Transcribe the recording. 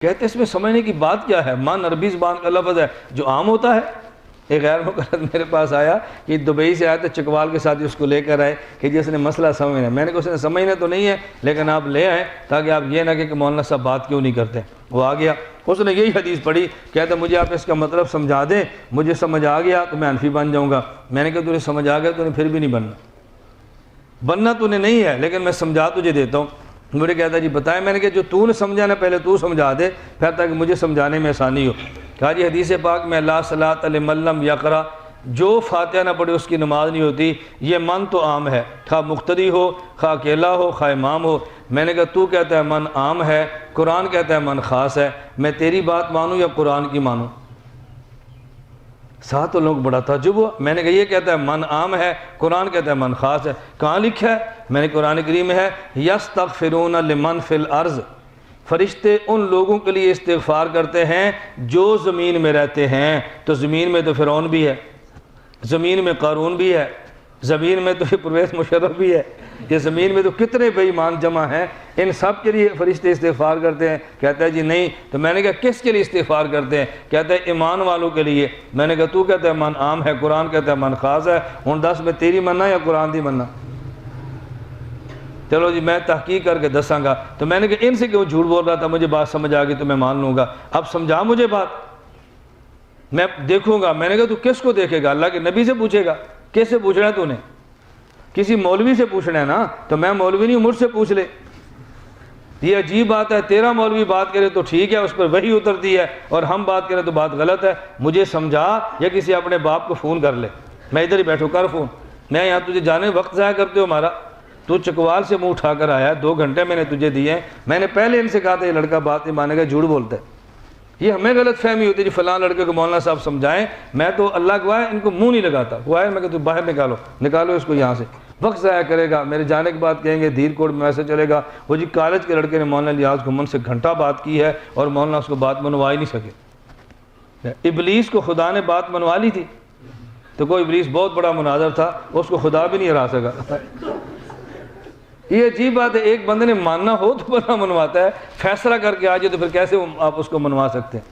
کہتے اس میں سمجھنے کی بات کیا ہے؟ من عربی زبان کا لفظ ہے جو عام ہوتا ہے۔ ایک غیر مقلد میرے پاس آیا کہ دبئی سے آیا تو چکوال کے ساتھ اس کو لے کر آئے کہ جس نے مسئلہ سمجھنا ہے۔ میں نے کہا اس نے سمجھنا تو نہیں ہے لیکن آپ لے آئیں تاکہ آپ یہ نہ کہ مولانا صاحب بات کیوں نہیں کرتے۔ وہ آ گیا، اس نے یہی حدیث پڑھی، کہتا مجھے آپ اس کا مطلب سمجھا دیں، مجھے سمجھ آ گیا تو میں حنفی بن جاؤں گا۔ میں نے کہا تجھے سمجھ آ گیا تو نے پھر بھی نہیں بننا تو نے نہیں ہے، لیکن میں سمجھا تجھے دیتا ہوں۔ مجھے کہتا جی بتائیں۔ میں نے کہا جو تو نے سمجھا نا پہلے تو سمجھا دے پھر تاکہ مجھے سمجھانے میں آسانی ہو۔ کہا جی حدیث پاک میں لا صلاۃ لمن لم یقرأ، جو فاتحہ نہ پڑھے اس کی نماز نہیں ہوتی۔ یہ من تو عام ہے، خواہ مقتدی ہو، خواہ اکیلا ہو، خواہ امام ہو۔ میں نے کہا تو کہتا ہے من عام ہے، قرآن کہتا ہے من خاص ہے، میں تیری بات مانوں یا قرآن کی مانوں؟ ساتھ لوگ بڑا تعجب ہوا۔ میں نے کہا یہ کہتا ہے من عام ہے، قرآن کہتا ہے من خاص ہے، کہاں لکھا ہے؟ میں نے قرآن کریم میں ہے یستغفرون لمن فی الارض، فرشتے ان لوگوں کے لیے استغفار کرتے ہیں جو زمین میں رہتے ہیں۔ تو زمین میں تو فرعون بھی ہے، زمین میں قارون بھی ہے، زمین میں تو پرویز مشرف بھی ہے، یہ زمین میں تو کتنے بے ایمان جمع ہیں، ان سب کے لیے فرشتے استغفار کرتے ہیں؟ کہتا ہے جی نہیں۔ تو میں نے کہا کس کے لیے استغفار کرتے ہیں؟ کہتا ہے ایمان والوں کے لیے۔ میں نے کہا تو کہتا ہے من عام ہے، قرآن کہتا ہے من خاص ہے، ہن دس میں تیری مننا یا قرآن دی مننا؟ چلو جی میں تحقیق کر کے دساں گا۔ تو میں نے کہا ان سے کیوں جھوٹ بول رہا تھا، مجھے بات سمجھ آ گئی تو میں مان لوں گا، اب سمجھا مجھے بات، میں دیکھوں گا۔ میں نے کہا تو کس کو دیکھے گا؟ اللہ کے نبی سے پوچھے گا؟ کس سے پوچھنا ہے تو نے؟ کسی مولوی سے پوچھنا ہے نا، تو میں مولوی نہیں ہوں، مجھ سے پوچھ لے۔ یہ عجیب بات ہے، تیرا مولوی بات کرے تو ٹھیک ہے، اس پر وحی اترتی ہے، اور ہم بات کریں تو بات غلط ہے۔ مجھے سمجھا یا کسی اپنے باپ کو فون کر لے، میں ادھر ہی بیٹھوں، کر فون، میں یہاں تجھے جانے وقت ضائع کرتے ہو ہمارا؟ تو چکوال سے منہ اٹھا کر آیا، 2 گھنٹے میں نے تجھے دیے ہیں۔ میں نے پہلے ان سے کہا تھا یہ لڑکا بات نہیں مانے گا، جھوٹ بولتا ہے۔ یہ ہمیں غلط فہمی ہوتی ہے جی فلاں لڑکے کو مولانا صاحب سمجھائیں، میں تو اللہ گواہ ان کو منہ نہیں لگاتا۔ گواہ میں کہ تو باہر نکالو اس کو یہاں سے، وقت ضائع کرے گا، میرے جانے کے بعد کہیں گے دھیر کوٹ میں ایسے چلے گا۔ وہ جی کالج کے لڑکے نے مولانا الیاس گھمن سے گھنٹہ بات کی ہے اور مولانا اس کو بات منوا ہی نہیں سکے۔ ابلیس کو خدا نے بات منوا لی تھی، تو کوئی ابلیس بہت بڑا مناظر تھا، اس کو خدا بھی نہیں ہرا سکا۔ یہ عجیب بات ہے، ایک بندے نے ماننا ہو تو بندہ منواتا ہے، فیصلہ کر کے آ جائے تو پھر کیسے آپ اس کو منوا سکتے ہیں؟